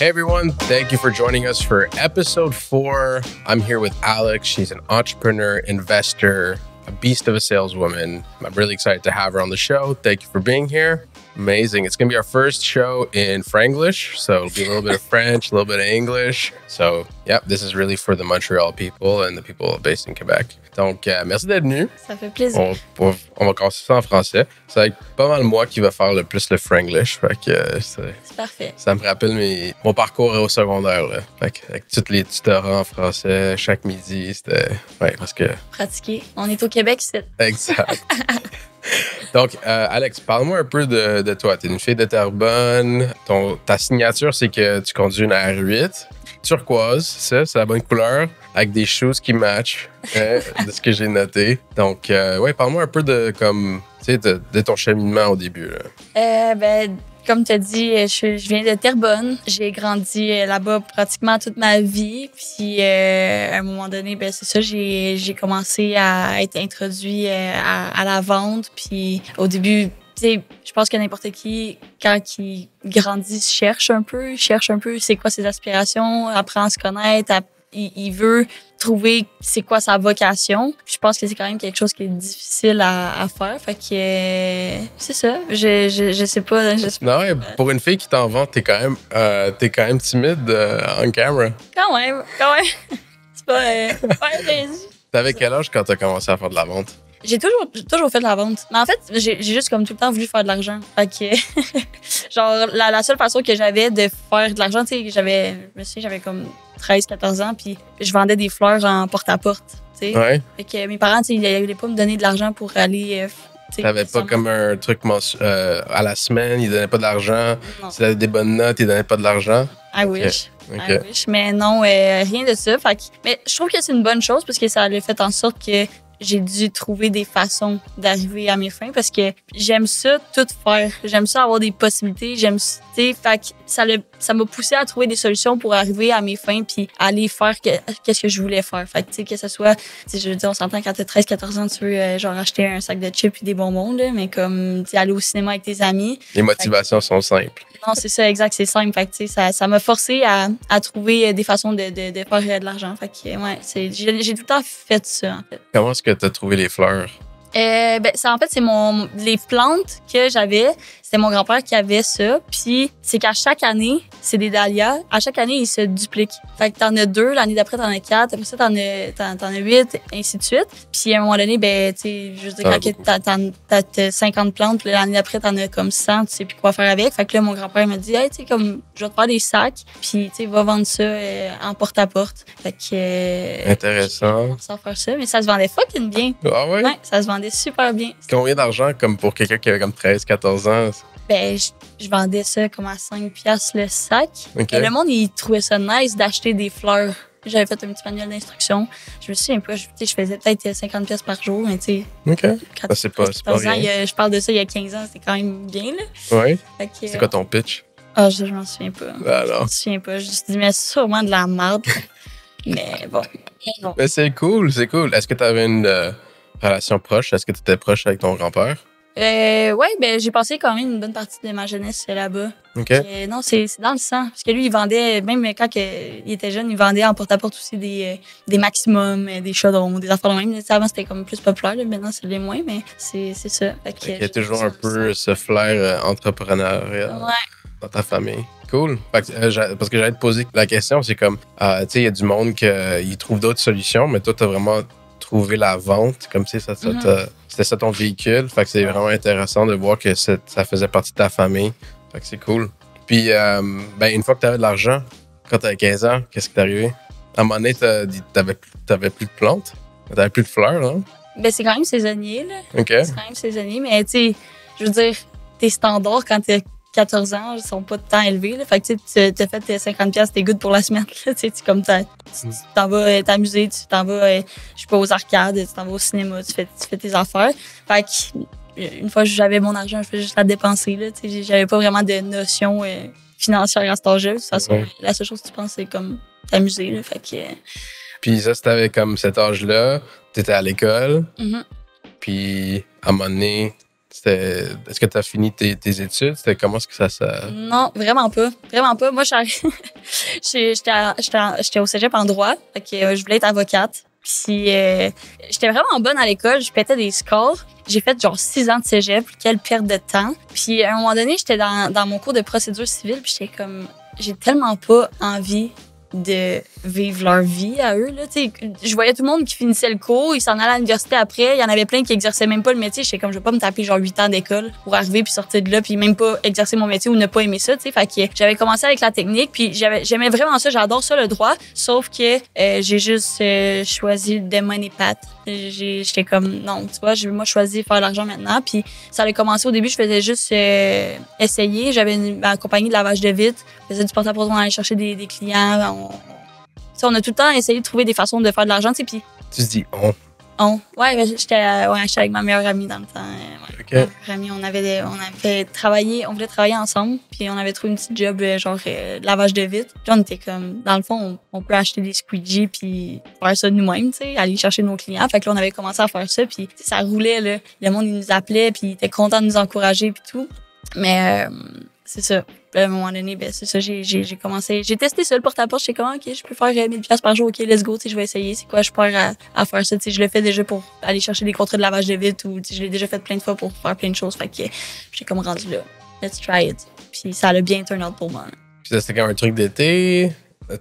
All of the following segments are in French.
Hey everyone, thank you for joining us for episode 4. I'm here with Alex. She's an entrepreneur, investor, a beast of a saleswoman. I'm really excited to have her on the show. Thank you for being here. Amazing. It's going to be our first show in Franglish. So it'll be a little bit of French, a little bit of English. So, yeah, this is really for the Montreal people and the people based in Quebec. Donc, merci d'être venu. Ça fait plaisir. On va commencer ça en français. Ça va être pas mal moi qui va faire le plus le Franglish. Fait que c'est parfait. Ça me rappelle mon parcours au secondaire. Là. Fait que, avec tous les tutorats en français, chaque midi, c'était... Ouais, parce que... Pratiquer. On est au Québec, c'est... Exact. Donc, Alex, parle-moi un peu de toi. Tu es une fille de Terrebonne. Ta signature, c'est que tu conduis une R8. Turquoise, c'est la bonne couleur, avec des shoes qui matchent, de ce que j'ai noté. Donc, ouais, parle-moi un peu de ton cheminement au début. Comme tu as dit, je viens de Terrebonne. J'ai grandi là-bas pratiquement toute ma vie. Puis, à un moment donné, c'est ça, j'ai commencé à être introduit à la vente. Puis, au début, je pense que n'importe qui, quand il grandit, cherche un peu c'est quoi ses aspirations, apprend à se connaître, il veut trouver c'est quoi sa vocation. Je pense que c'est quand même quelque chose qui est difficile à faire. Fait que c'est ça. Je sais pas. Non, ouais, pour une fille qui t'en vend, t'es quand même timide on camera. Quand même. C'est pas... ouais, T'avais quel âge quand t'as commencé à faire de la vente? J'ai toujours fait de la vente. Mais en fait, j'ai juste comme tout le temps voulu faire de l'argent. Fait que, genre, la seule façon que j'avais de faire de l'argent, tu sais, j'avais comme 13-14 ans, puis je vendais des fleurs en porte-à-porte, tu sais. Ouais. Fait que mes parents, tu sais, ils voulaient pas me donner de l'argent pour aller... T'avais pas comme un truc à la semaine, ils donnaient pas de l'argent. Si t'avais des bonnes notes, ils donnaient pas de l'argent. I wish. I wish. Mais non, rien de ça. Fait que, mais je trouve que c'est une bonne chose parce que ça a fait en sorte que j'ai dû trouver des façons d'arriver à mes fins parce que j'aime ça tout faire. J'aime ça avoir des possibilités. Fait que ça m'a poussé à trouver des solutions pour arriver à mes fins puis aller faire qu'est-ce que je voulais faire. Fait que, que ce soit, je veux dire, on s'entend quand t'as 13-14 ans, tu veux, genre, acheter un sac de chips et des bonbons, là, mais comme, aller au cinéma avec tes amis. Les motivations sont simples. Non, c'est ça, exact, c'est simple. Fait que, ça m'a forcé à trouver des façons de faire de l'argent. Fait que, ouais, j'ai tout le temps fait ça, en fait. Comment est-ce que t'as trouvé les fleurs? Ça, en fait, c'est les plantes que j'avais. C'était mon grand-père qui avait ça. Puis, c'est qu'à chaque année, c'est des dahlias. À chaque année, ils se dupliquent. Fait que t'en as 2, l'année d'après, t'en as 4. Après ça, t'en as 8, ainsi de suite. Puis, à un moment donné, tu sais, je veux dire, quand t'as 50 plantes, puis l'année d'après, t'en as comme 100, tu sais plus quoi faire avec. Fait que là, mon grand-père m'a dit, hey, tu sais, comme, je vais te faire des sacs. Puis, tu sais, va vendre ça en porte-à-porte. Fait que... Intéressant. Sans faire ça. Mais ça se vendait fucking bien. Ah ouais? Ouais, ça se vendait super bien. Combien d'argent, comme pour quelqu'un qui avait comme 13-14 ans? Je vendais ça comme à 5$ le sac. Okay. Et le monde, il trouvait ça nice d'acheter des fleurs. J'avais fait un petit manuel d'instruction. Je me souviens pas, je faisais peut-être 50$ par jour, mais tu sais. OK. C'est pas rien. Je parle de ça il y a 15 ans, c'était quand même bien, là. Oui. C'est quoi ton pitch? Je m'en souviens pas. Ah, je m'en souviens pas. Je me suis dit, mais c'est sûrement de la merde. Mais bon. Mais c'est cool, c'est cool. Est-ce que tu avais une relation proche? Est-ce que tu étais proche avec ton grand-père? Ouais, j'ai passé quand même une bonne partie de ma jeunesse là-bas. OK. Non, c'est dans le sang. Parce que lui, il vendait, même quand il était jeune, il vendait en porte-à-porte aussi des maximums, des chaudrons, des affaires de même. Avant, c'était comme plus populaire, là. Maintenant, c'est les moins, mais c'est ça. Il y a toujours un peu ce flair entrepreneurial dans ta famille. Cool. Parce que j'allais te poser la question, c'est comme, tu sais, il y a du monde qui trouve d'autres solutions, mais toi, tu as vraiment trouvé la vente, comme si c'était ça ton véhicule. Fait que c'est vraiment intéressant de voir que ça faisait partie de ta famille. Fait que c'est cool. Puis, une fois que tu avais de l'argent, quand tu avais 15 ans, qu'est-ce qui t'est arrivé? À un moment donné, t'avais plus de plantes? T'avais plus de fleurs, hein? C'est quand même saisonnier, là. OK. C'est quand même saisonnier, mais tu sais, je veux dire, tes standards quand t'es 14 ans, ils sont pas tant élevés, là. Fait que tu t'as fait tes 50$, t'es good pour la semaine, là. Tu comme tu t'en vas t'amuser, tu t'en vas, je sais pas, aux arcades, tu t'en vas au cinéma, tu fais tes affaires. Fait que, une fois que j'avais mon argent, je faisais juste la dépenser, là. Tu sais, j'avais pas vraiment de notion financière à cet âge-là. De toute façon, la seule chose que tu penses, c'est comme t'amuser, là. Fait que... Puis ça, c'était comme cet âge-là, t'étais à l'école. Mm-hmm. Puis, à un moment donné, Est-ce que tu as fini tes études? Comment est-ce que ça... Non, vraiment pas. Vraiment pas. Moi, j'étais au cégep en droit. Fait que je voulais être avocate. Puis j'étais vraiment bonne à l'école. Je pétais des scores. J'ai fait genre 6 ans de cégep. Quelle perte de temps. Puis à un moment donné, j'étais dans mon cours de procédure civile. Puis j'étais comme... J'ai tellement pas envie de vivre leur vie à eux. Là. Je voyais tout le monde qui finissait le cours, ils s'en allaient à l'université après. Il y en avait plein qui exerçaient même pas le métier. J'étais comme, je vais pas me taper genre 8 ans d'école pour arriver puis sortir de là puis même pas exercer mon métier ou ne pas aimer ça. T'sais. Fait que j'avais commencé avec la technique puis j'aimais vraiment ça. J'adore ça, le droit. Sauf que j'ai juste choisi de money path. J'étais comme, non, tu vois, moi, je choisis faire de l'argent maintenant. Puis ça allait commencer au début, je faisais juste essayer. J'avais ma compagnie de lavage de vitres. Je faisais du porte-à-porte, on allait chercher des clients. On a tout le temps essayé de trouver des façons de faire de l'argent, tu sais, puis... Tu te dis « on ». Ouais, j'étais avec ma meilleure amie dans le temps. Ouais. OK. Ma meilleure amie, on avait on voulait travailler ensemble, puis on avait trouvé une petite job, lavage de vitres. Puis on était comme, dans le fond, on peut acheter des squeegees puis faire ça nous-mêmes, tu sais, aller chercher nos clients. Fait que là, on avait commencé à faire ça, puis ça roulait, là. Le monde, il nous appelait, puis il était content de nous encourager, puis tout. Mais c'est ça. Puis à un moment donné, c'est ça, j'ai commencé. J'ai testé ça, le porte-à-porte. J'étais comme, OK, je peux faire 1000$ par jour. OK, let's go, je vais essayer. C'est quoi, je pars à faire ça. Je le fais déjà pour aller chercher des contrats de lavage de vitres ou je l'ai déjà fait plein de fois pour faire plein de choses. Fait que j'ai comme rendu là. Let's try it. Puis ça a bien turn out pour moi. Puis ça, c'était comme un truc d'été.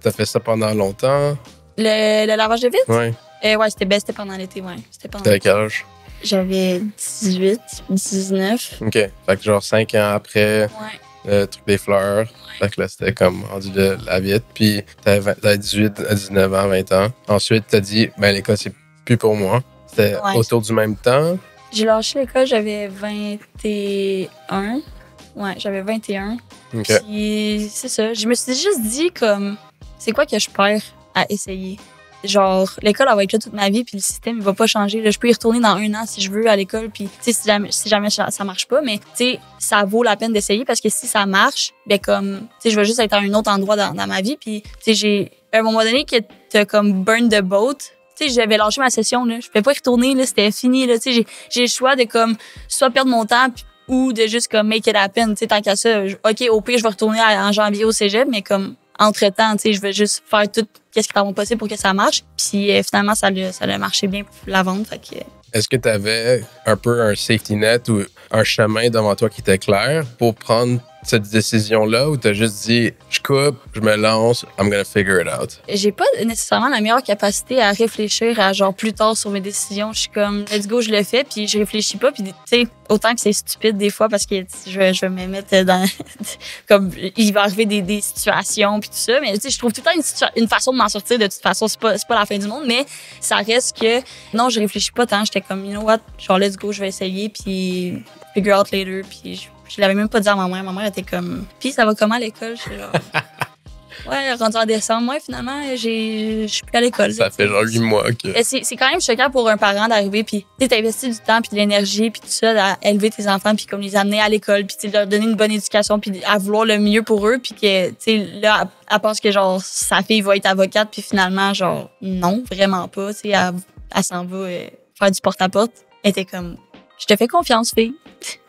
T'as fait ça pendant longtemps. Le lavage de vitres? Ouais. Ouais, c'était pendant l'été, ouais. T'avais à quel âge? J'avais 18, 19. OK. Fait que genre 5 ans après. Ouais. Le truc des fleurs. Ouais. Fait que là, c'était comme rendu de la vitre. Puis t'avais 18 à 19 ans, 20 ans. Ensuite, t'as dit, l'école, c'est plus pour moi. C'était autour du même temps. J'ai lâché l'école, j'avais 21. Ouais, j'avais 21. OK. Puis c'est ça. Je me suis juste dit, comme, c'est quoi que je perds à essayer? Genre, l'école, elle va être là toute ma vie, puis le système, il va pas changer. Là, je peux y retourner dans 1 an si je veux à l'école, puis si jamais ça marche pas, mais ça vaut la peine d'essayer parce que si ça marche, je vais juste être à un autre endroit dans ma vie, puis j'ai à un moment donné que t'as comme burn the boat. J'avais lâché ma session, là. Je pouvais pas y retourner, là. C'était fini, là. J'ai le choix de comme soit perdre mon temps ou de juste comme make it happen. Tant qu'à ça, OK, au pire, je vais retourner en janvier au cégep, mais comme entre-temps, je vais juste faire tout ce qui est vraiment possible pour que ça marche. Puis finalement, ça a marché bien pour la vente. Fait que... Est-ce que tu avais un peu un safety net ou un chemin devant toi qui était clair pour prendre cette décision-là, ou t'as juste dit je coupe, je me lance, I'm gonna figure it out? J'ai pas nécessairement la meilleure capacité à réfléchir à genre plus tard sur mes décisions. Je suis comme let's go, je le fais, puis je réfléchis pas, puis tu sais, autant que c'est stupide des fois parce que je vais me mettre dans comme il va arriver des situations puis tout ça, mais tu sais, je trouve tout le temps une façon de m'en sortir. De toute façon, c'est pas la fin du monde, mais ça reste que non, je réfléchis pas tant. J'étais comme you know what, genre let's go, je vais essayer, puis figure out later, puis je l'avais même pas dit à ma mère. Ma mère était comme, puis ça va comment à l'école? Je suis genre, ouais, rendu en décembre, ouais, finalement, je suis plus à l'école. Ça fait genre 8 mois que... C'est quand même choquant pour un parent d'arriver, puis tu t'investis du temps, puis de l'énergie, puis tout ça, à élever tes enfants, puis comme les amener à l'école, puis leur donner une bonne éducation, puis à vouloir le mieux pour eux, puis que, tu sais, là, elle pense que, genre, sa fille va être avocate, puis finalement, genre, non, vraiment pas, tu sais, elle s'en va faire du porte-à-porte. Elle était comme, je te fais confiance, fille.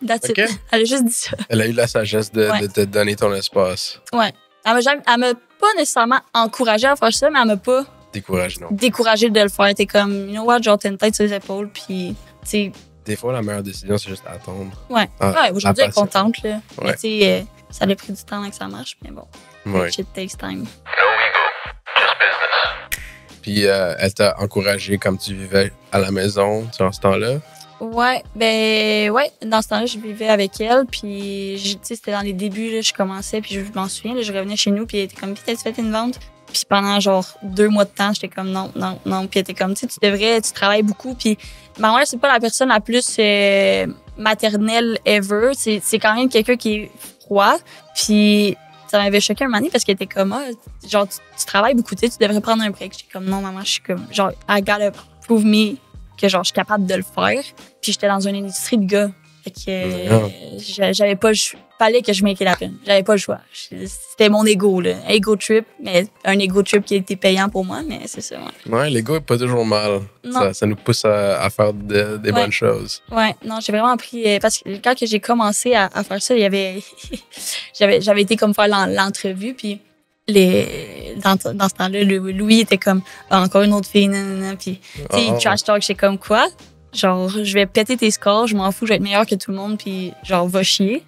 That's it. Elle a juste dit ça. Elle a eu la sagesse de te donner ton espace. Ouais. Elle m'a pas nécessairement encouragée à faire ça, mais elle m'a pas découragée de le faire. T'es comme, you know what, genre, t'as une tête sur les épaules, puis, tu sais. Des fois, la meilleure décision, c'est juste attendre. Ouais. Aujourd'hui, elle est contente, là. Ouais. Mais, tu sais, ça a pris du temps avant que ça marche, mais bon. Ouais. Shit takes time. Puis, elle t'a encouragé comme tu vivais à la maison durant ce temps-là? Ouais, dans ce temps-là, je vivais avec elle, puis tu sais, c'était dans les débuts, là, je commençais, puis je m'en souviens, là, je revenais chez nous, puis elle était comme, puis t'as-tu fait une vente? Puis pendant genre 2 mois de temps, j'étais comme non, puis elle était comme, tu sais, tu travailles beaucoup, puis ma mère, c'est pas la personne la plus maternelle ever, c'est quand même quelqu'un qui est froid, puis ça m'avait choqué un moment donné parce qu'elle était comme, genre, tu travailles beaucoup, tu devrais prendre un break. J'étais comme, non, maman, je suis comme, genre, I gotta prove me que genre je suis capable de le faire. Puis j'étais dans une industrie de gars. Fait que j'avais pas... Fallait que je make it happen. J'avais pas le choix. C'était mon ego, là. Ego trip, mais un ego trip qui a été payant pour moi, mais c'est ça, ouais. Ouais, l'ego est pas toujours mal. Ça nous pousse à faire des bonnes choses. Ouais, non, j'ai vraiment appris... parce que quand j'ai commencé à faire ça, il y avait... j'avais été comme faire l'entrevue, puis dans ce temps-là, Louis était comme encore une autre fille, nanana, puis il trash talk, j'étais comme quoi? Genre, je vais péter tes scores, je m'en fous, je vais être meilleure que tout le monde, puis genre, va chier.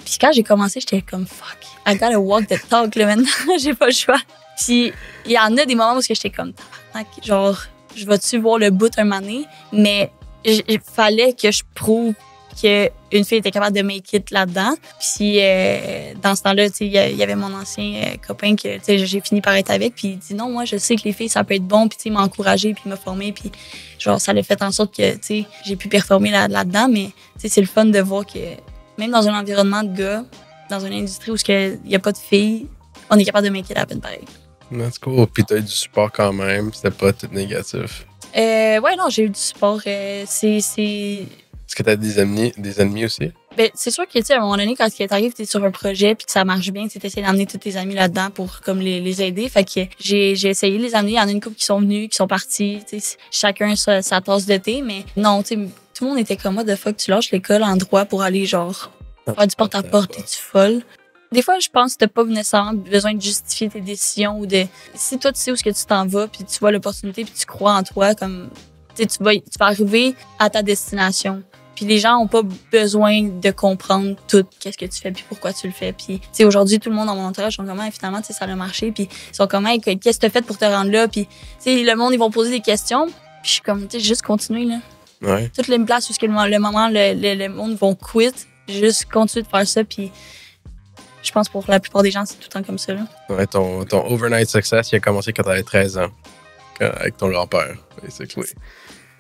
Puis quand j'ai commencé, j'étais comme fuck, I gotta walk the talk, là, maintenant, j'ai pas le choix. Puis il y en a des moments où j'étais comme, genre, je vais-tu voir le bout un moment donné, mais il fallait que je prouve qu'une fille était capable de make it là-dedans. Puis dans ce temps-là, il y avait mon ancien copain que j'ai fini par être avec. Puis il dit non, moi, je sais que les filles, ça peut être bon. Puis il m'a encouragé, puis il m'a formé. Puis genre, ça l'a fait en sorte que j'ai pu performer là-dedans. Mais c'est le fun de voir que même dans un environnement de gars, dans une industrie où il n'y a pas de filles, on est capable de make it happen pareil. That's cool. Puis t'as eu du support quand même. C'était pas tout négatif. Ouais, non, j'ai eu du support. Est-ce que t'as des ennemis aussi? Ben, c'est sûr que, tu sais, à un moment donné, quand tu arrives, t'es sur un projet puis que ça marche bien, tu essaies d'amener tous tes amis là-dedans pour, comme, les aider. Fait que j'ai essayé de les amener. Il y en a une couple qui sont venus, qui sont partis, tu sais, chacun sa tasse de thé, mais non, tu sais, tout le monde était comme, what the fuck, tu lâches l'école en droit pour aller, genre, faire du porte-à-porte, et tu folle. Des fois, je pense que t'as pas nécessairement besoin de justifier tes décisions ou de, si toi, tu sais où est-ce que tu t'en vas puis tu vois l'opportunité puis tu crois en toi, comme, tu sais, tu vas arriver à ta destination. Puis les gens ont pas besoin de comprendre tout qu'est-ce que tu fais puis pourquoi tu le fais. Puis tu sais aujourd'hui tout le monde dans mon entourage sont comme finalement tu sais ça a marché puis ils sont comme qu'est-ce que tu as fait pour te rendre là puis tu sais le monde ils vont poser des questions puis je suis comme tu sais juste continuer là. Ouais. Toutes les places où le monde vont quit, juste continuer de faire ça puis je pense pour la plupart des gens c'est tout le temps comme ça là. Ouais, ton overnight success il a commencé quand t'avais 13 ans avec ton grand-père basically.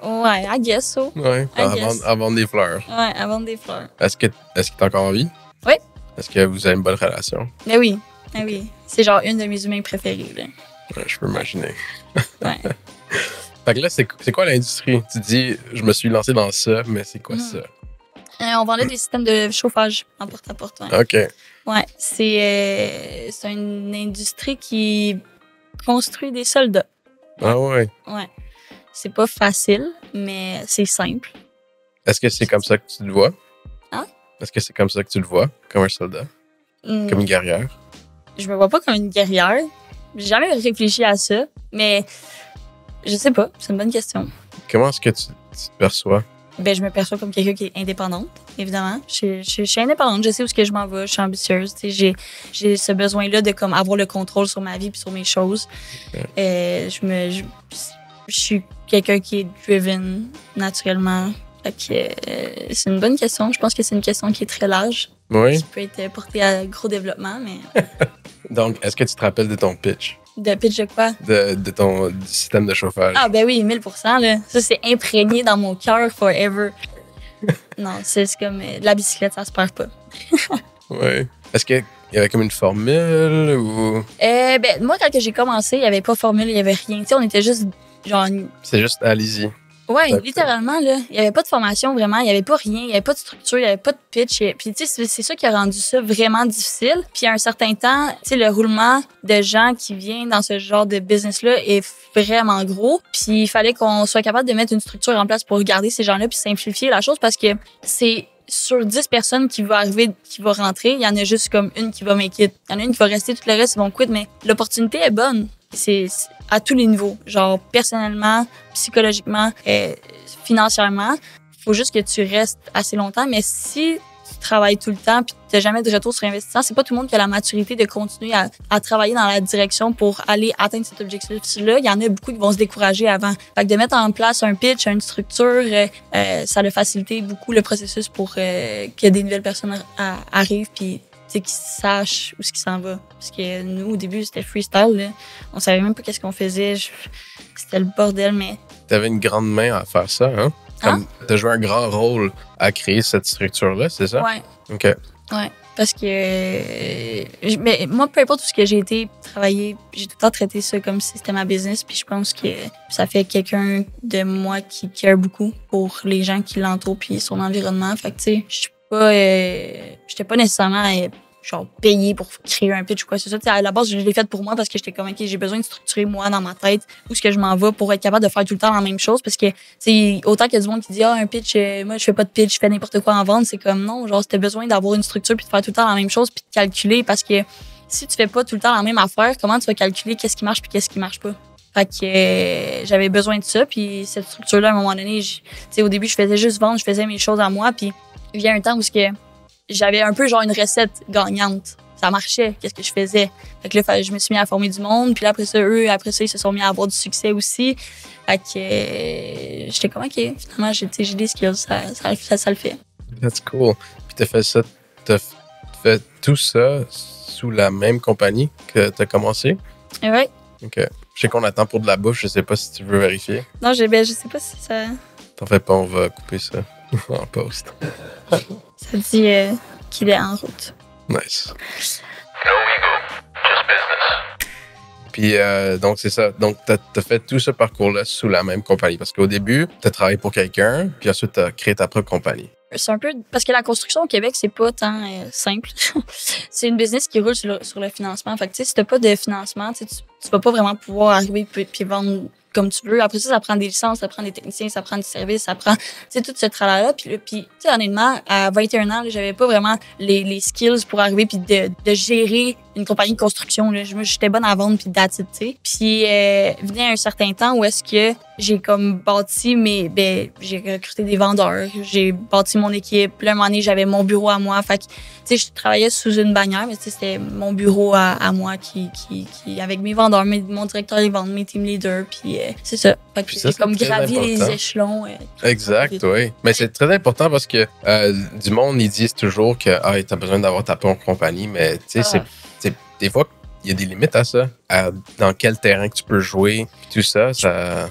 Ouais, I guess so. Ouais, à vendre des fleurs. Ouais, à vendre des fleurs. Est-ce que t'es encore en vie? Oui. Est-ce que vous avez une bonne relation? Mais oui, mais oui. C'est genre une de mes humains préférés. Là. Ouais, je peux imaginer. Ouais. Fait que là, c'est quoi l'industrie? Tu dis, je me suis lancé dans ça, mais c'est quoi ça? On vendait des systèmes de chauffage en porte-à-porte. Ouais. OK. Ouais, c'est une industrie qui construit des soldats. Ah ouais? Ouais. C'est pas facile, mais c'est simple. Est-ce que c'est comme ça que tu le vois? Hein? Est-ce que c'est comme ça que tu le vois? Comme un soldat? Comme une guerrière? Je me vois pas comme une guerrière. J'ai jamais réfléchi à ça, mais je sais pas. C'est une bonne question. Comment est-ce que tu te perçois? Ben, je me perçois comme quelqu'un qui est indépendante, évidemment. Je suis indépendante, je sais où est-ce que je m'en vais, je suis ambitieuse. J'ai ce besoin-là de comme avoir le contrôle sur ma vie et sur mes choses. Ouais. Je suis quelqu'un qui est driven naturellement. Fait que, c'est une bonne question. Je pense que c'est une question qui est très large. Oui. Qui peut être portée à gros développement, mais... Donc, est-ce que tu te rappelles de ton pitch? De pitch de quoi? Du système de chauffage. Ah ben oui, 1000%. Là. Ça, c'est imprégné dans mon cœur forever. Non, c'est comme la bicyclette, ça se perd pas. Oui. Est-ce qu'il y avait comme une formule ou... Ben, moi, quand j'ai commencé, il n'y avait pas de formule, il n'y avait rien. Tu sais, on était juste genre... C'est juste allez-y. Ouais, littéralement, là. Il n'y avait pas de formation, vraiment. Il n'y avait pas rien. Il n'y avait pas de structure. Il n'y avait pas de pitch. Puis, tu sais, c'est ça qui a rendu ça vraiment difficile. Puis, à un certain temps, tu sais, le roulement de gens qui viennent dans ce genre de business-là est vraiment gros. Puis, il fallait qu'on soit capable de mettre une structure en place pour regarder ces gens-là puis simplifier la chose parce que c'est sur 10 personnes qui vont arriver, qui vont rentrer, il y en a juste comme une qui va make it. Il y en a une qui va rester, tout le reste, ils vont quit. Mais l'opportunité est bonne. C'est à tous les niveaux, genre personnellement, psychologiquement, financièrement. Il faut juste que tu restes assez longtemps. Mais si tu travailles tout le temps puis tu n'as jamais de retour sur investissement, c'est pas tout le monde qui a la maturité de continuer à travailler dans la direction pour aller atteindre cet objectif-là. Il y en a beaucoup qui vont se décourager avant. Fait que de mettre en place un pitch, une structure, ça a facilité beaucoup le processus pour que des nouvelles personnes arrivent puis qu'ils sachent où ce qui s'en va. Parce que nous, au début, c'était freestyle. Là. On savait même pas qu'est-ce qu'on faisait. C'était le bordel, mais... T'avais une grande main à faire ça, hein? T'as joué un grand rôle à créer cette structure-là, c'est ça? Ouais. OK. Ouais. Parce que mais moi, peu importe où ce que j'ai été travailler, j'ai tout le temps traité ça comme si c'était ma business. Puis je pense que ça fait quelqu'un de moi qui care beaucoup pour les gens qui l'entourent puis son environnement. Fait que tu sais, j'étais pas nécessairement genre payée pour créer un pitch ou quoi c'est ça. T'sais, à la base, je l'ai fait pour moi parce que j'étais comme, OK, j'ai besoin de structurer moi dans ma tête où est-ce que je m'en vais pour être capable de faire tout le temps la même chose parce que c'est autant qu'il y a du monde qui dit un pitch, moi je fais pas de pitch, je fais n'importe quoi en vente, c'est comme non, genre c'était besoin d'avoir une structure puis de faire tout le temps la même chose puis de calculer parce que si tu fais pas tout le temps la même affaire, comment tu vas calculer qu'est-ce qui marche puis qu'est-ce qui marche pas? Fait que j'avais besoin de ça puis cette structure là à un moment donné, au début je faisais juste vendre, je faisais mes choses à moi puis il y a un temps où ce que j'avais un peu genre une recette gagnante. Ça marchait, qu'est-ce que je faisais. Fait que là, je me suis mis à former du monde. Puis là, après ça, ils se sont mis à avoir du succès aussi. Fait que j'étais comme, OK, finalement, j'ai des skills, ça le fait. That's cool. Puis t'as fait tout ça sous la même compagnie que t'as commencé? Ouais. OK. Je sais qu'on attend pour de la bouffe, je sais pas si tu veux vérifier. Non, je sais pas si ça... T'en fais pas, on va couper ça en post. Ça dit qu'il est en route. Nice. No ego, just business. Puis, donc, c'est ça. Donc, t'as fait tout ce parcours-là sous la même compagnie. Parce qu'au début, t'as travaillé pour quelqu'un, puis ensuite, t'as créé ta propre compagnie. C'est un peu... Parce que la construction au Québec, c'est pas tant simple. C'est une business qui roule sur le financement. Fait que, tu sais, si t'as pas de financement, tu vas pas vraiment pouvoir arriver puis vendre comme tu veux. Après ça prend des licences, ça prend des techniciens, ça prend du service, ça prend, tu sais, tout ce tralala. Puis tu sais, honnêtement, à 21 ans, j'avais pas vraiment les skills pour arriver puis de gérer une compagnie de construction. Là. J'étais bonne à vendre puis that's it, tu sais. Puis venait un certain temps où est-ce que j'ai comme bâti j'ai recruté des vendeurs, j'ai bâti mon équipe. Puis là, à un moment donné, j'avais mon bureau à moi. Fait que, tu sais, je travaillais sous une bannière, mais tu sais, c'était mon bureau à moi qui avec mes vendeurs, mon directeur des ventes, mes team leaders, puis c'est ça. Fait que j'ai comme gravi les échelons. Exact, oui. Mais c'est très important parce que du monde, ils disent toujours que t'as besoin d'avoir ta propre compagnie, mais tu sais, c'est des fois, il y a des limites à ça. Dans quel terrain que tu peux jouer, tout ça,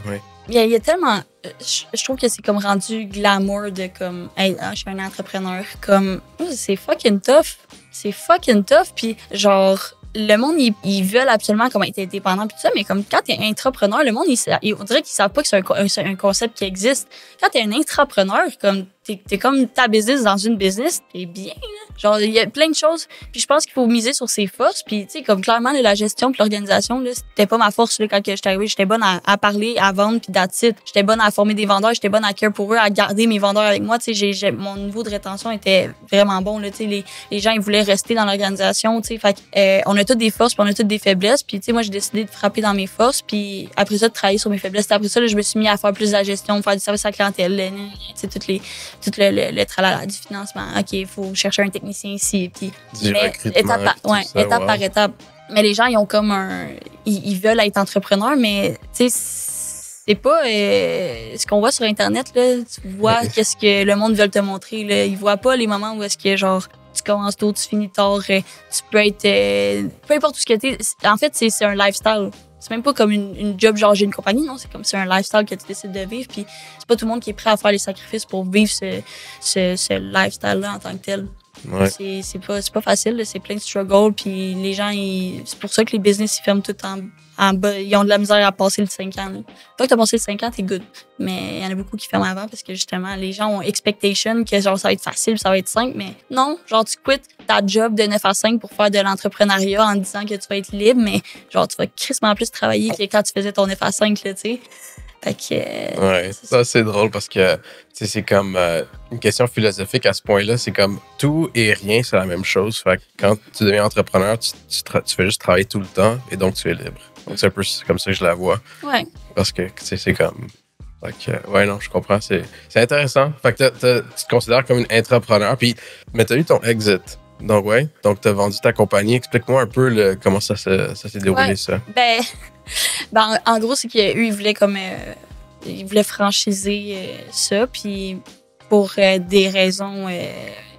oui. Il y a tellement... Je trouve que c'est comme rendu glamour de comme... Hey, je suis un entrepreneur. Comme... C'est fucking tough. C'est fucking tough. Puis genre... Le monde, ils veulent absolument comme être indépendant puis tout ça, mais comme quand t'es intrapreneur, le monde, on dirait qu'ils savent pas que c'est un concept qui existe. Quand t'es un intrapreneur, comme t'es comme ta business dans une business, t'es bien, là. Genre, il y a plein de choses. Puis je pense qu'il faut miser sur ses forces. Puis, tu sais, comme clairement, la gestion puis l'organisation, là, c'était pas ma force, là, quand j'étais arrivée. J'étais bonne à parler, à vendre puis that's it. J'étais bonne à former des vendeurs, j'étais bonne à care pour eux, à garder mes vendeurs avec moi. Tu sais, mon niveau de rétention était vraiment bon, là. Tu sais, les gens, ils voulaient rester dans l'organisation, tu sais. Fait que, on a toutes des forces puis on a toutes des faiblesses. Puis, tu sais, moi, j'ai décidé de frapper dans mes forces. Puis, après ça, de travailler sur mes faiblesses. Après ça, là, je me suis mis à faire plus de la gestion, faire du service à la clientèle, tu sais, tout le tralala du financement. OK, il faut chercher un technicien ici. Puis, étape par étape. Mais les gens, ils ont comme ils veulent être entrepreneurs, mais tu sais, c'est pas ce qu'on voit sur Internet, là. Tu vois qu'est-ce que le monde veut te montrer, là. Ils voient pas les moments où est-ce que, genre, tu commences tôt, tu finis tard, tu peux être... peu importe où ce que t'es. En fait, c'est un lifestyle. C'est même pas comme une job, genre j'ai une compagnie, non. C'est comme c'est un lifestyle que tu décides de vivre. Puis c'est pas tout le monde qui est prêt à faire les sacrifices pour vivre ce lifestyle-là en tant que tel. Ouais. C'est pas facile, là. C'est plein de struggles. Puis les gens, c'est pour ça que les business, ils ferment tout en bas. Ils ont de la misère à passer le 5 ans. Là. Quand t'as passé le 5 ans, t'es good. Mais il y en a beaucoup qui ferment avant parce que justement, les gens ont expectation que genre ça va être facile, ça va être simple. Mais non, genre tu quittes ta job de 9 à 5 pour faire de l'entrepreneuriat en disant que tu vas être libre, mais genre tu vas crissement plus travailler que quand tu faisais ton 9 à 5, là, tu sais. Fait que, ouais, ça c'est drôle parce que c'est comme une question philosophique à ce point-là. C'est comme tout et rien, c'est la même chose. Fait que quand tu deviens entrepreneur, tu fais juste travailler tout le temps et donc tu es libre. Donc c'est un peu comme ça que je la vois. Ouais. Parce que c'est comme. Fait que, ouais, non, je comprends. C'est intéressant. Fait que tu te considères comme une entrepreneur. Mais tu as eu ton exit. Donc, ouais. Donc, tu as vendu ta compagnie. Explique-moi un peu comment ça s'est déroulé, ça. Ben, en gros, c'est qu'eux, ils voulaient ils voulaient franchiser ça. Puis, pour des raisons,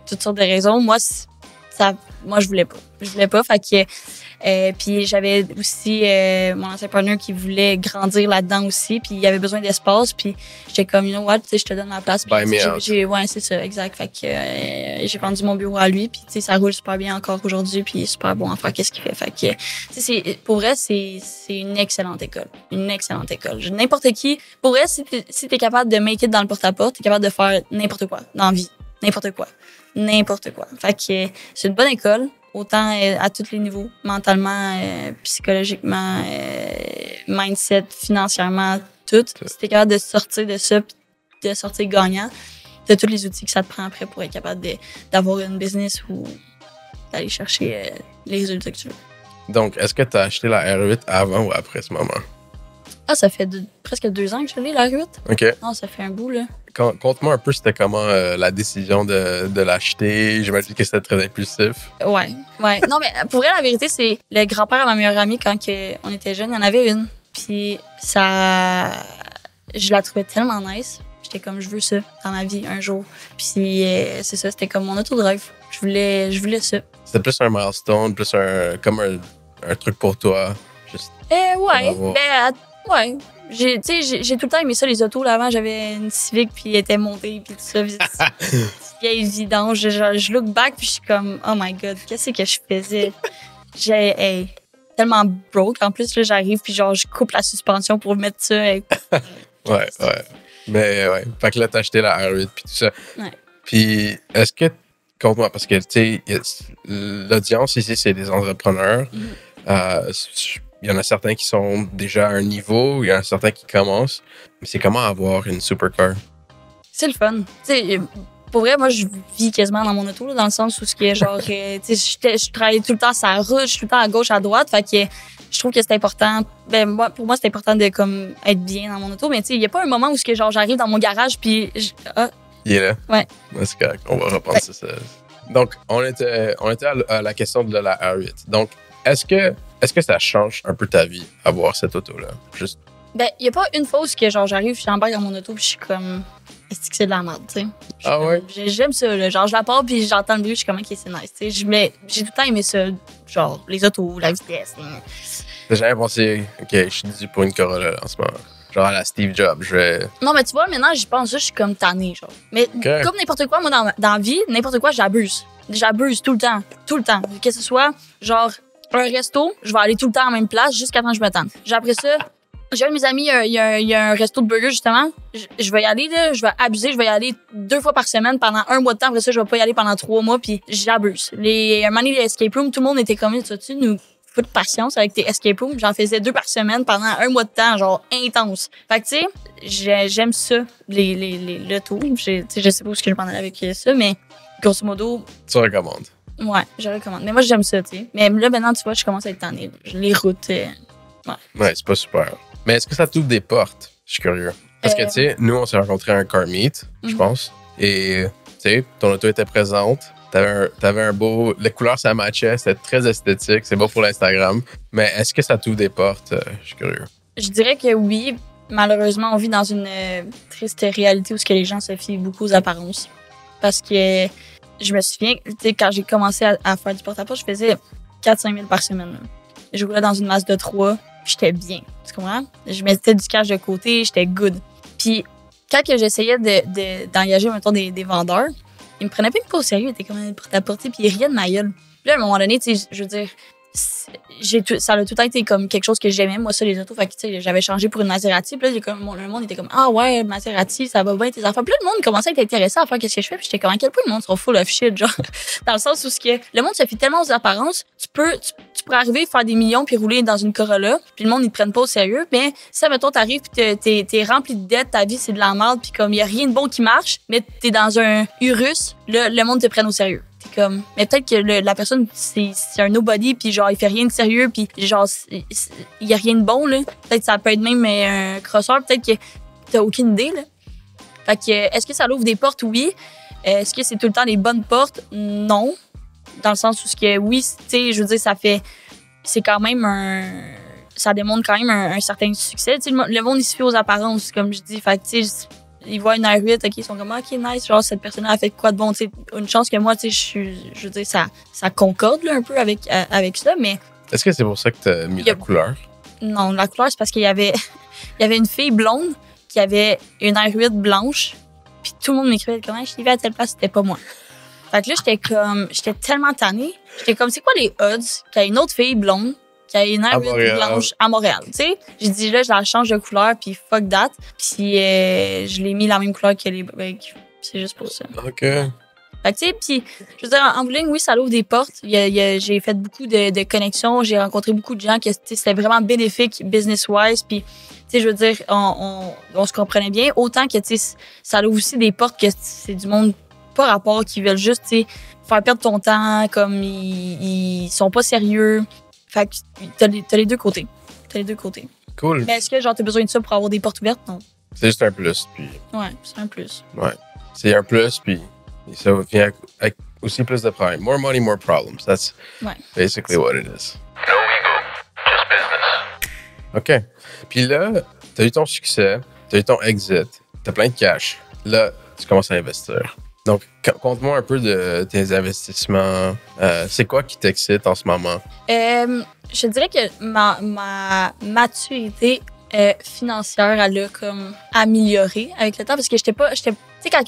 toutes sortes de raisons, moi, ça moi, je voulais pas. Fait que, puis j'avais aussi mon ancien partner qui voulait grandir là-dedans aussi, puis il avait besoin d'espace, puis j'étais comme, you know what, tu sais, je te donne ma place. Buy me out. Ouais, c'est ça, exact. Fait que j'ai vendu mon bureau à lui, puis tu sais, ça roule super bien encore aujourd'hui, puis il est super bon à faire qu'est-ce qu'il fait. Fait que, tu sais, pour vrai, c'est une excellente école. Une excellente école. N'importe qui, pour vrai, si t'es capable de make it dans le porte-à-porte, t'es capable de faire n'importe quoi dans la vie. N'importe quoi. Fait que c'est une bonne école, autant à tous les niveaux, mentalement, psychologiquement, mindset, financièrement, tout. Si t'es capable de sortir de ça, puis de sortir gagnant, t'as tous les outils que ça te prend après pour être capable d'avoir une business ou d'aller chercher les résultats que tu veux. Donc, est-ce que tu as acheté la R8 avant ou après ce moment? Ah, ça fait presque 2 ans que je l'ai, la R8. OK. Non, ça fait un bout, là. Conte-moi un peu, c'était comment la décision de l'acheter. J'imagine que c'était très impulsif. Ouais. Non, mais pour elle, la vérité, c'est le grand-père à ma meilleure amie, quand on était jeunes, il y en avait une. Puis ça... Je la trouvais tellement nice. J'étais comme, je veux ça dans ma vie un jour. Puis c'est ça, c'était comme mon autodrive. Je voulais ça. C'était plus un milestone, plus comme un truc pour toi. Juste ouais. Ouais. J'ai tout le temps aimé ça, les autos. Là, avant, j'avais une Civic, puis elle était montée, puis tout ça. Vieille vidange. Je look back, puis je suis comme, oh my God, qu'est-ce que je faisais? J'ai tellement broke. En plus, là, j'arrive, puis genre, je coupe la suspension pour mettre ça. Ouais. Mais ouais. Fait que là, t'as acheté la R8, puis tout ça. Ouais. Puis, est-ce que, compte-moi, parce que, tu sais, l'audience ici, c'est des entrepreneurs. Il y en a certains qui sont déjà à un niveau, il y en a certains qui commencent. Mais c'est comment avoir une supercar? C'est le fun. T'sais, pour vrai, moi, je vis quasiment dans mon auto, là, dans le sens où ce qui est genre, je travaille tout le temps sur la route, je suis tout le temps à gauche, à droite. Fait que je trouve que c'est important. Pour moi, c'est important de comme être bien dans mon auto. Mais tu sais, il n'y a pas un moment où ce que genre j'arrive dans mon garage puis Il est là. Ouais. C'est correct. On va reprendre ça. Donc, on était à la question de la R8. Donc, est-ce que ça change un peu ta vie, avoir cette auto-là? Juste. Il n'y a pas une fois où que genre j'arrive, j'embarque dans mon auto puis je suis comme, est-ce que c'est de la merde, tu sais? Ah ouais? J'aime ça, là. Genre, je la pars puis j'entends le bruit, je suis comme, OK, c'est nice, tu sais. J'ai tout le temps aimé ça, genre, les autos, la vitesse. T'as jamais pensé, OK, je suis dû pour une Corolla là, en ce moment. Genre à la Steve Jobs, je vais. Non, mais tu vois, maintenant, j'y pense, je suis comme tannée, genre. Mais comme n'importe quoi, moi, dans la vie, n'importe quoi, j'abuse. J'abuse tout le temps. Tout le temps. Que ce soit, genre, un resto, je vais aller tout le temps à la même place jusqu'à temps que je me tente. Après ça, j'ai un de mes amis, il y a un resto de burgers, justement. Je vais y aller, là, je vais abuser, je vais y aller 2 fois par semaine pendant 1 mois de temps. Après ça, je vais pas y aller pendant 3 mois, puis j'abuse. Un moment donné, les escape rooms, tout le monde était comme, tu nous fous de patience avec tes escape rooms. J'en faisais 2 par semaine pendant 1 mois de temps, genre intense. Fait que, tu sais, j'aime ça, le tour. Je sais pas où je m'en allais avec ça, mais grosso modo. Tu recommandes? Ouais, je recommande. Mais moi, j'aime ça, tu sais. Mais là, maintenant, tu vois, je commence à être tannée. Les routes, Ouais, c'est pas super. Mais est-ce que ça t'ouvre des portes? Je suis curieux. Parce que, tu sais, nous, on s'est rencontrés à un car meet, je pense. Et, tu sais, ton auto était présente. T'avais un beau... Les couleurs, ça matchait. C'était très esthétique. C'est beau pour l'Instagram. Mais est-ce que ça t'ouvre des portes? Je suis curieux. Je dirais que oui. Malheureusement, on vit dans une triste réalité où les gens se fient beaucoup aux apparences. Parce que je me souviens, tu sais, quand j'ai commencé à faire du porte-à-porte, je faisais 4-5 000 par semaine. Là. Je roulais dans une masse de 3, puis j'étais bien. Tu comprends? Je mettais du cash de côté, j'étais good. Puis quand j'essayais d'engager, mettons, des vendeurs, ils me prenaient pas au sérieux. Ils étaient comme porte-à-porte, puis ils riaient de ma gueule. Puis là, à un moment donné, tu sais, je veux dire, ça a tout le temps été comme quelque chose que j'aimais, moi, ça, les autos. Fait que, tu sais, j'avais changé pour une Maserati. Puis là, le monde était comme, ah ouais, Maserati, ça va bien tes affaires. Puis là, le monde commençait à être intéressé à faire qu'est-ce que je fais. Puis j'étais comme, à quel point le monde sera full of shit, genre. Dans le sens où le monde se fait tellement aux apparences, tu pourrais arriver, faire des millions, puis rouler dans une Corolla. Puis le monde, ils te prennent pas au sérieux. Mais ça, mettons, t'arrives, puis t'es rempli de dettes, ta vie, c'est de la merde, puis comme, y a rien de bon qui marche, mais t'es dans un Urus, le monde te prenne au sérieux. Comme, mais peut-être que la personne, c'est un nobody, puis genre, il fait rien de sérieux, puis genre, il y a rien de bon, là. Peut-être que ça peut être même un crosseur, peut-être que t'as aucune idée, là. Fait que, est-ce que ça l'ouvre des portes? Oui. Est-ce que c'est tout le temps les bonnes portes? Non. Dans le sens où, oui, tu sais, je veux dire, c'est quand même ça démontre quand même un certain succès. Tu sais, le monde, il se fie aux apparences, comme je dis. Fait que, tu sais, ils voient une R8, OK, ils sont comme, OK, nice, genre, cette personne-là a fait quoi de bon, tu sais. Une chance que moi, tu sais, je veux dire, ça concorde, là, un peu avec ça, mais. Est-ce que c'est pour ça que t'as mis la couleur? Non, la couleur, c'est parce qu'il y avait une fille blonde qui avait une R8 blanche, puis tout le monde m'écrivait comment je l'ai vu à telle place, c'était pas moi. Fait que là, j'étais tellement tannée. J'étais comme, c'est quoi les odds qu'il y a une autre fille blonde qui a une R8 blanche à Montréal, tu sais? J'ai dit, là, je la change de couleur, puis fuck that. Puis je l'ai mis la même couleur que les... c'est juste pour ça. OK. Fait que, tu sais, puis, je veux dire, en bout de ligne, oui, ça ouvre des portes. J'ai fait beaucoup de connexions. J'ai rencontré beaucoup de gens qui, c'était vraiment bénéfique business-wise. Puis, tu sais, je veux dire, on se comprenait bien. Autant que, tu sais, ça ouvre aussi des portes que c'est du monde pas rapport, qui veulent juste, tu sais, faire perdre ton temps, comme ils sont pas sérieux. Fait que t'as les deux côtés. Cool. Mais est-ce que, genre, t'as besoin de ça pour avoir des portes ouvertes? Non. C'est juste un plus, puis... Ouais, c'est un plus. Ouais. C'est un plus, puis ça vient avec aussi plus de problèmes. More money, more problems. That's basically what it is. No ego, just business. OK. Puis là, t'as eu ton succès, t'as eu ton exit, t'as plein de cash. Là, tu commences à investir. Donc, conte-moi un peu de tes investissements. C'est quoi qui t'excite en ce moment? Je dirais que ma maturité financière, elle a comme amélioré avec le temps parce que j'étais tu sais, quand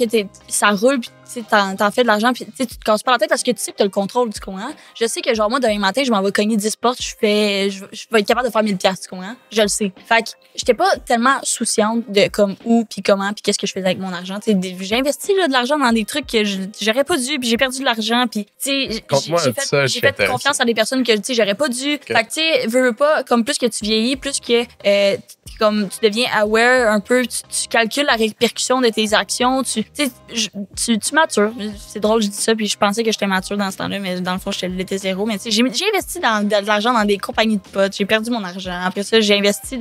ça roule, puis tu sais, t'en fais de l'argent, puis tu te casses pas la tête parce que tu sais que t'as le contrôle, tu comprends? Je sais que, genre, moi, demain matin, je m'en vais cogner 10 portes, je vais être capable de faire 1000$, tu comprends? Je le sais. Fait que j'étais pas tellement souciante de comme où, puis comment, puis qu'est-ce que je faisais avec mon argent. Tu sais, j'ai investi là, de l'argent dans des trucs que j'aurais pas dû, puis j'ai perdu de l'argent, puis tu sais, j'ai fait confiance à des personnes que, tu sais, j'aurais pas dû. Okay. Fait que, tu sais, veux pas, comme plus que tu vieillis, plus que comme tu deviens aware un peu, tu calcules la répercussion de tes actions, tu matures. C'est drôle, je dis ça, puis je pensais que j'étais mature dans ce temps-là, mais dans le fond, l'étais zéro. Mais tu sais, j'ai investi de l'argent dans des compagnies de potes, j'ai perdu mon argent. Après ça, j'ai investi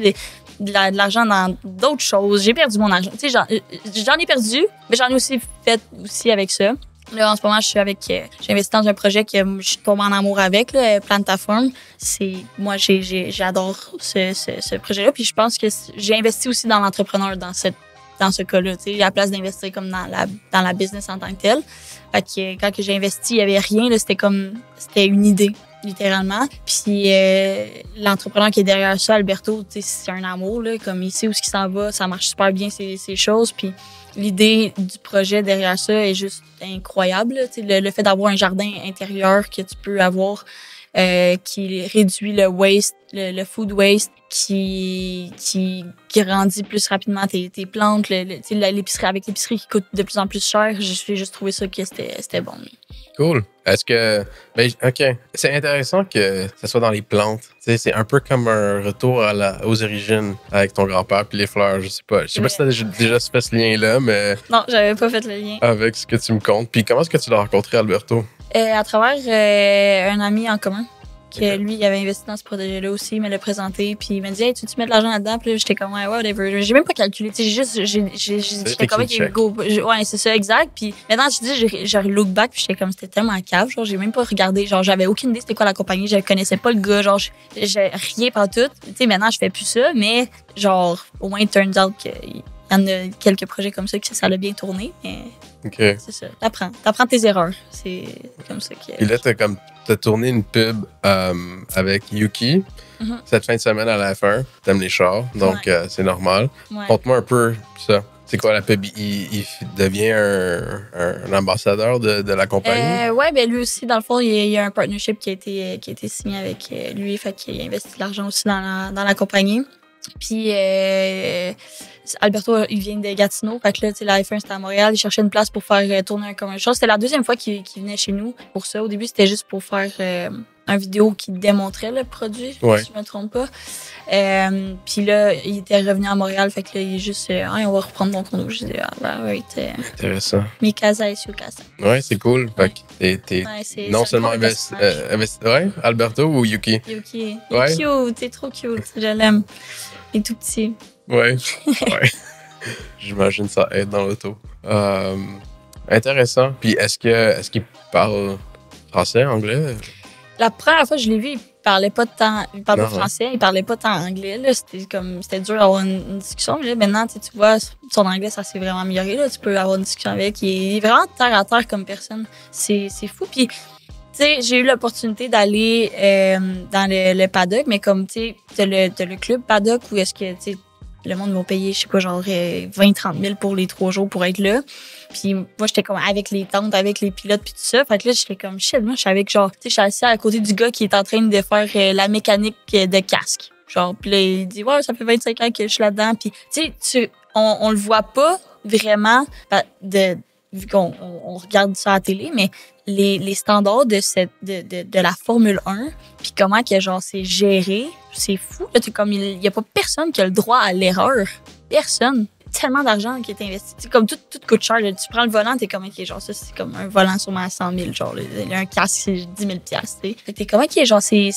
de l'argent dans d'autres choses, j'ai perdu mon argent. Tu sais, j'en ai perdu, mais j'en ai aussi fait aussi avec ça. Là, en ce moment, j'ai investi dans un projet que je suis tombée en amour avec, là, Plantaform. Moi, j'adore ce projet-là. Puis je pense que j'ai investi aussi dans l'entrepreneur dans ce cas-là, tu sais, à la place d'investir comme dans la business en tant que telle. Fait que quand j'ai investi, il y avait rien, là, c'était une idée, littéralement. Puis l'entrepreneur qui est derrière ça, Alberto, tu sais, c'est un amour, là, comme il sait où ce qui s'en va, ça marche super bien ces choses. Puis l'idée du projet derrière ça est juste incroyable. Le fait d'avoir un jardin intérieur que tu peux avoir qui réduit le waste, le food waste, qui grandit plus rapidement tes plantes, l'épicerie avec l'épicerie qui coûte de plus en plus cher. J'ai juste trouvé ça que c'était bon. Cool. Est-ce que... OK. C'est intéressant que ça soit dans les plantes. T'sais, c'est un peu comme un retour aux origines avec ton grand-père puis les fleurs. Je sais pas si t'as déjà fait ce lien-là, mais... Non, j'avais pas fait le lien. Avec ce que tu me contes. Puis comment est-ce que tu l'as rencontré, Alberto? À travers un ami en commun. Que lui, il avait investi dans ce projet-là aussi, il me l'a présenté, puis il m'a dit, hey, tu mets de l'argent là-dedans? Puis là, j'étais comme, ouais, whatever. J'ai même pas calculé, tu sais, j'étais comme, ouais, c'est ça, exact. Puis maintenant, je look back, puis j'étais comme, c'était tellement cave, genre, j'ai même pas regardé, genre, j'avais aucune idée c'était quoi la compagnie, je connaissais pas le gars, genre, j'ai rien par tout. Tu sais, maintenant, je fais plus ça, mais genre, au moins, it turns out qu'il y en a quelques projets comme ça que ça l'a bien tourné, mais okay. C'est ça, t'apprends tes erreurs, c'est comme ça que... Puis là, t'as tourné une pub avec Yuki cette fin de semaine à la fin. T'aimes les chars, donc c'est normal. Ouais. Conte-moi un peu ça. C'est quoi la pub? Il devient un ambassadeur de la compagnie? Oui, ben lui aussi, dans le fond, il y a un partnership qui a été signé avec lui. Fait qu'il a investi de l'argent aussi dans la compagnie. Puis Alberto, il vient de Gatineau. Fait que là, tu sais, la F1, c'était à Montréal. Il cherchait une place pour faire tourner un commercial. C'était la deuxième fois qu'il venait chez nous pour ça. Au début, c'était juste pour faire une vidéo qui démontrait le produit, si je me trompe pas. Puis là, il était revenu à Montréal. Fait que là, il est juste, on va reprendre mon condo. Je dis, intéressant. Mi casa et su casa. Ouais, c'est cool. Fait que t'es non seulement investi. Ouais, Alberto ou Yuki? Yuki. Il est cute, t'es trop cute. Je l'aime. Il est tout petit. Ouais. J'imagine ça aide dans l'auto. Intéressant. Puis est-ce qu'il parle français, anglais? La première fois que je l'ai vu, il parlait pas tant, il parlait pas français, il parlait pas tant anglais, là. C'était dur d'avoir une discussion. Mais là, maintenant, tu vois, son anglais, ça s'est vraiment amélioré, là. Tu peux avoir une discussion avec. Il est vraiment terre à terre comme personne. C'est fou. Puis, tu sais, j'ai eu l'opportunité d'aller dans le paddock, mais comme, tu sais, t'as le club paddock où est-ce que, tu sais, le monde va payer, je sais pas, genre 20-30 000 pour les 3 jours pour être là. Puis moi, j'étais comme avec les tentes, avec les pilotes, puis tout ça. Fait que là, j'étais comme, shit, moi, je suis avec genre, tu sais, je suis assis à côté du gars qui est en train de faire la mécanique de casque. Genre, puis là, il dit, ouais, ça fait 25 ans que je suis là-dedans. Puis, tu sais, on le voit pas vraiment vu qu'on regarde ça à la télé, mais les standards de la Formule 1, puis comment que genre c'est géré, c'est fou. Là, comme il y a pas personne qui a le droit à l'erreur. Personne. Tellement d'argent qui est investi. T'sais, comme tout coûte cher. Là. Tu prends le volant, t'es comme, OK, genre, ça, c'est comme un volant sûrement à 100 000. Genre, un casque, c'est 10 000 $. Fait que t'es comme, OK, genre, c'est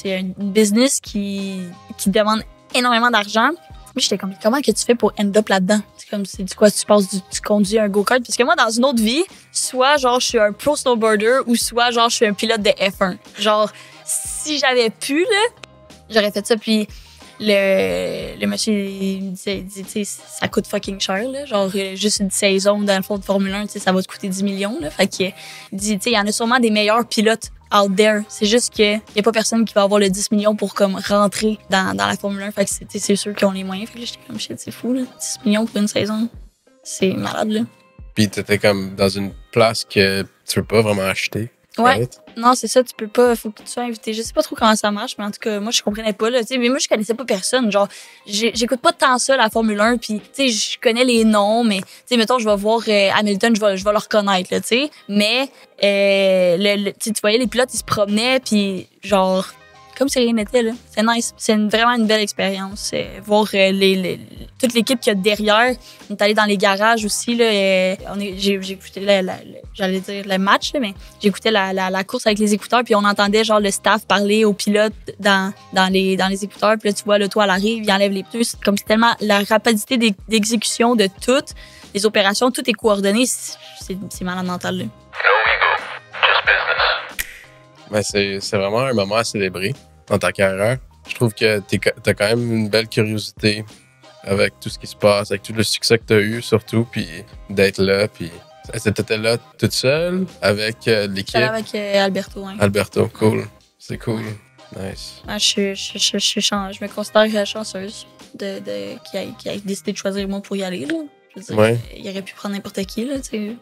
une business qui demande énormément d'argent. Moi, j'étais comme, comment que tu fais pour end up là-dedans? C'est comme, c'est du quoi, tu conduis un go-kart? Parce que moi, dans une autre vie, soit, genre, je suis un pro snowboarder ou soit, genre, je suis un pilote de F1. Genre, si j'avais pu, là, j'aurais fait ça. Puis, le monsieur, il dit, ça coûte fucking cher, là. Genre, juste une saison dans le fond de Formule 1, ça va te coûter 10 millions, là. Fait que, il dit, il y en a sûrement des meilleurs pilotes out there. C'est juste qu'il y a pas personne qui va avoir le 10 millions pour, comme, rentrer dans la Formule 1. Fait que c'est ceux qui ont les moyens. Fait que j'étais comme, shit, c'est fou, là. 10 millions pour une saison. C'est malade, là. Puis t'étais comme dans une place que tu peux pas vraiment acheter. Ouais. Right? Non, c'est ça, tu peux pas, faut que tu sois invité. Je sais pas trop comment ça marche, mais en tout cas, moi, je comprenais pas, là, tu sais, mais moi, je connaissais pas personne. Genre, j'écoute pas tant ça, la Formule 1, puis, tu sais, je connais les noms, mais, tu sais, mettons, je vais voir Hamilton, je vais le reconnaître, là, tu sais. Mais, tu voyais les pilotes, ils se promenaient, puis, genre, comme si rien n'était, là. C'est nice. C'est vraiment une belle expérience. Voir toute l'équipe qu'il y a derrière. On est allé dans les garages aussi, là. J'ai écouté j'allais dire le match, là, mais j'écoutais la course avec les écouteurs, puis on entendait, genre, le staff parler aux pilotes dans les écouteurs. Puis là, tu vois, le toit, elle arrive, il enlève les pneus. C'est comme c'est tellement la rapidité d'exécution de toutes les opérations, tout est coordonné. C'est malade mental, là. No ego, just business. Ben, c'est vraiment un moment à célébrer dans ta carrière. Je trouve que t'as quand même une belle curiosité avec tout ce qui se passe, avec tout le succès que t'as eu, surtout, puis d'être là. Puis t'étais là toute seule avec l'équipe? Avec Alberto, hein. Alberto, cool. C'est cool. Nice. Ouais, je me considère chanceuse qu'il ait décidé de choisir moi pour y aller, là. Je veux dire, Ouais. il aurait pu prendre n'importe qui, là, tu sais.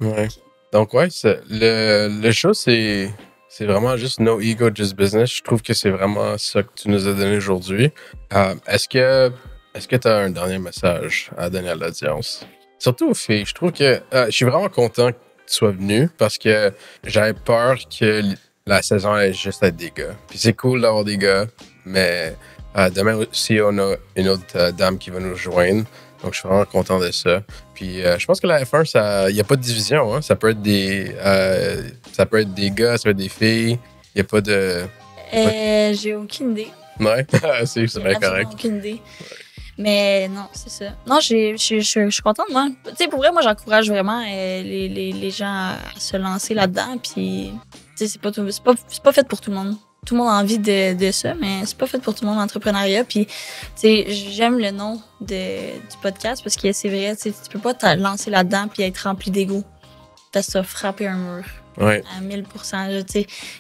Ouais. Donc, ouais, le show, c'est vraiment juste no ego, just business. Je trouve que c'est vraiment ça que tu nous as donné aujourd'hui. Est-ce que tu as un dernier message à donner à l'audience? Surtout aux filles. Je trouve que je suis vraiment content que tu sois venu parce que j'avais peur que la saison allait juste être des gars. Puis c'est cool d'avoir des gars, mais demain aussi, on a une autre dame qui va nous rejoindre. Donc, je suis vraiment content de ça. Puis, je pense que la F1, il n'y a pas de division. Hein? Ça peut être des gars, ça peut être des filles. Il n'y a pas de... J'ai aucune idée. Ouais, c'est bien correct. Aucune idée. Mais non, c'est ça. Non, je suis contente, moi. Tu sais, pour vrai, moi, j'encourage vraiment les gens à se lancer là-dedans. Puis, tu sais, c'est pas fait pour tout le monde. Tout le monde a envie de ça, mais c'est pas fait pour tout le monde, l'entrepreneuriat. Puis, tu sais, j'aime le nom du podcast parce que c'est vrai, tu peux pas te lancer là-dedans puis être rempli d'ego. Parce que ça va frapper un mur. Ouais. À 1000 %. Il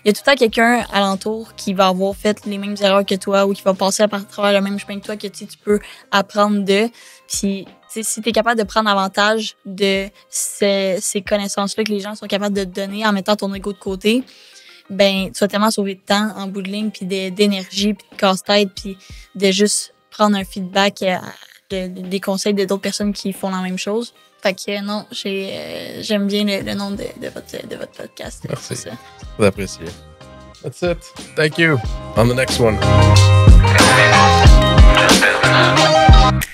y a tout le temps quelqu'un alentour qui va avoir fait les mêmes erreurs que toi ou qui va passer à travers le même chemin que toi que tu peux apprendre de. Puis, si tu es capable de prendre avantage de ces connaissances-là que les gens sont capables de te donner en mettant ton ego de côté, ben tu vas tellement sauver de temps en bout de ligne, puis d'énergie, puis de casse-tête, puis de juste prendre un feedback, des conseils d'autres personnes qui font la même chose. Fait que non, j'aime bien le nom de votre podcast. Merci. C'est ça. Très apprécié. That's it. Thank you. On the next one. No ego, just business.